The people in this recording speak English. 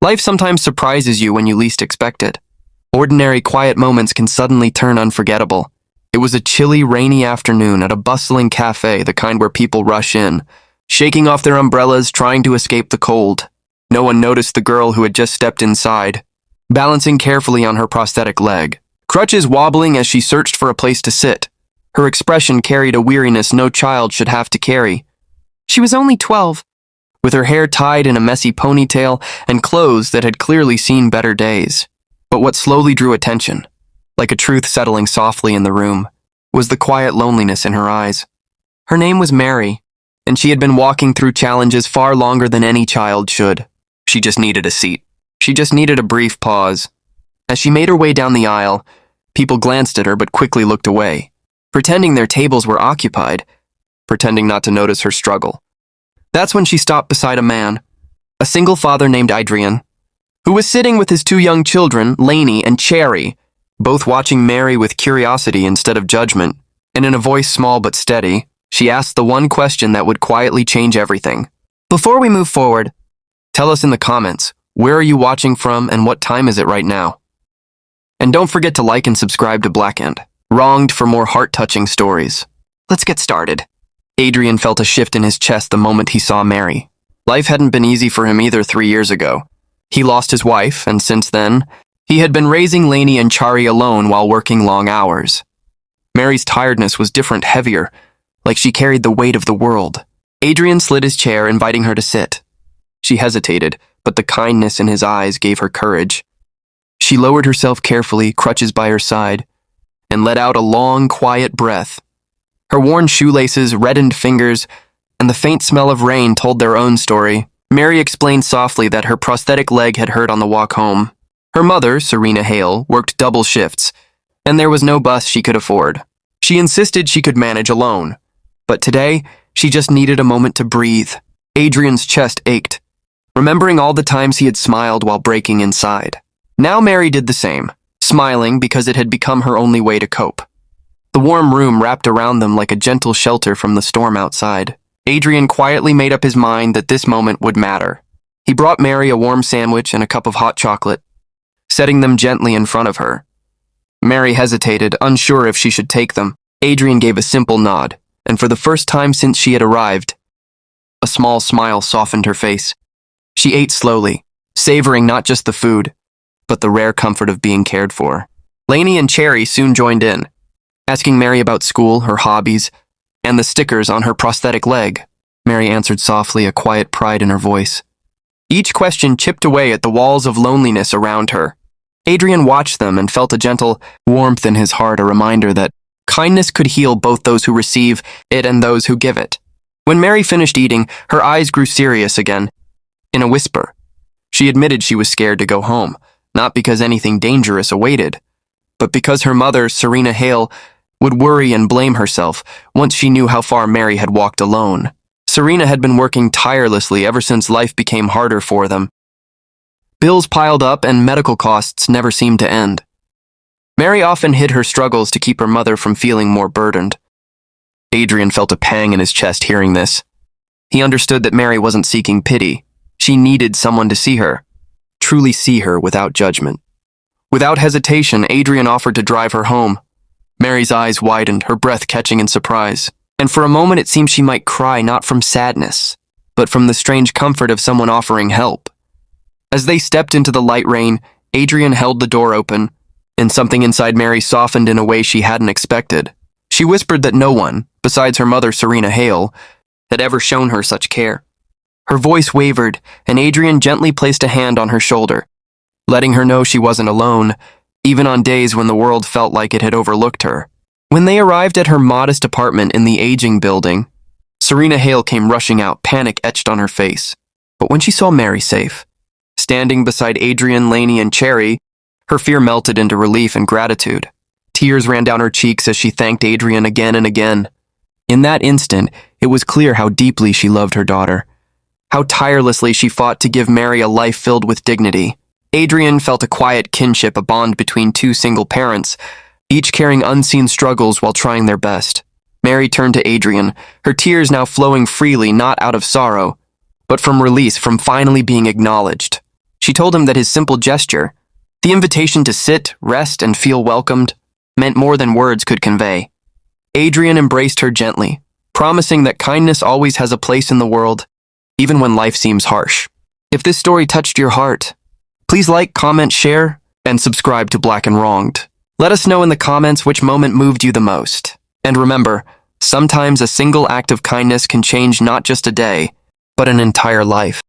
Life sometimes surprises you when you least expect it. Ordinary, quiet moments can suddenly turn unforgettable. It was a chilly, rainy afternoon at a bustling cafe, the kind where people rush in, shaking off their umbrellas, trying to escape the cold. No one noticed the girl who had just stepped inside, balancing carefully on her prosthetic leg, crutches wobbling as she searched for a place to sit. Her expression carried a weariness no child should have to carry. She was only 12, with her hair tied in a messy ponytail and clothes that had clearly seen better days. But what slowly drew attention, like a truth settling softly in the room, was the quiet loneliness in her eyes. Her name was Mary, and she had been walking through challenges far longer than any child should. She just needed a seat. She just needed a brief pause. As she made her way down the aisle, people glanced at her but quickly looked away, pretending their tables were occupied, pretending not to notice her struggle. That's when she stopped beside a man, a single father named Adrian, who was sitting with his two young children, Lainey and Cherry, both watching Mary with curiosity instead of judgment, and in a voice small but steady, she asked the one question that would quietly change everything. Before we move forward, tell us in the comments, where are you watching from and what time is it right now? And don't forget to like and subscribe to Blackened, Wronged for more heart-touching stories. Let's get started. Adrian felt a shift in his chest the moment he saw Mary. Life hadn't been easy for him either 3 years ago. He lost his wife, and since then, he had been raising Lainey and Chari alone while working long hours. Mary's tiredness was different, heavier, like she carried the weight of the world. Adrian slid his chair, inviting her to sit. She hesitated, but the kindness in his eyes gave her courage. She lowered herself carefully, crutches by her side, and let out a long, quiet breath. Her worn shoelaces, reddened fingers, and the faint smell of rain told their own story. Mary explained softly that her prosthetic leg had hurt on the walk home. Her mother, Serena Hale, worked double shifts, and there was no bus she could afford. She insisted she could manage alone, but today, she just needed a moment to breathe. Adrian's chest ached, remembering all the times he had smiled while breaking inside. Now Mary did the same, smiling because it had become her only way to cope. The warm room wrapped around them like a gentle shelter from the storm outside. Adrian quietly made up his mind that this moment would matter. He brought Mary a warm sandwich and a cup of hot chocolate, setting them gently in front of her. Mary hesitated, unsure if she should take them. Adrian gave a simple nod, and for the first time since she had arrived, a small smile softened her face. She ate slowly, savoring not just the food, but the rare comfort of being cared for. Lainey and Cherry soon joined in, asking Mary about school, her hobbies, and the stickers on her prosthetic leg. Mary answered softly, a quiet pride in her voice. Each question chipped away at the walls of loneliness around her. Adrian watched them and felt a gentle warmth in his heart, a reminder that kindness could heal both those who receive it and those who give it. When Mary finished eating, her eyes grew serious again. In a whisper, she admitted she was scared to go home, not because anything dangerous awaited, but because her mother, Serena Hale, would worry and blame herself once she knew how far Mary had walked alone. Serena had been working tirelessly ever since life became harder for them. Bills piled up and medical costs never seemed to end. Mary often hid her struggles to keep her mother from feeling more burdened. Adrian felt a pang in his chest hearing this. He understood that Mary wasn't seeking pity. She needed someone to see her, truly see her without judgment. Without hesitation, Adrian offered to drive her home. Mary's eyes widened, her breath catching in surprise, and for a moment it seemed she might cry, not from sadness, but from the strange comfort of someone offering help. As they stepped into the light rain, Adrian held the door open, and something inside Mary softened in a way she hadn't expected. She whispered that no one, besides her mother Serena Hale, had ever shown her such care. Her voice wavered, and Adrian gently placed a hand on her shoulder, letting her know she wasn't alone, even on days when the world felt like it had overlooked her. When they arrived at her modest apartment in the aging building, Serena Hale came rushing out, panic etched on her face. But when she saw Mary safe, standing beside Adrian, Lainey, and Cherry, her fear melted into relief and gratitude. Tears ran down her cheeks as she thanked Adrian again and again. In that instant, it was clear how deeply she loved her daughter, how tirelessly she fought to give Mary a life filled with dignity. Adrian felt a quiet kinship, a bond between two single parents, each carrying unseen struggles while trying their best. Mary turned to Adrian, her tears now flowing freely, not out of sorrow, but from release, from finally being acknowledged. She told him that his simple gesture, the invitation to sit, rest, and feel welcomed, meant more than words could convey. Adrian embraced her gently, promising that kindness always has a place in the world, even when life seems harsh. If this story touched your heart, please like, comment, share, and subscribe to Black and Wronged. Let us know in the comments which moment moved you the most. And remember, sometimes a single act of kindness can change not just a day, but an entire life.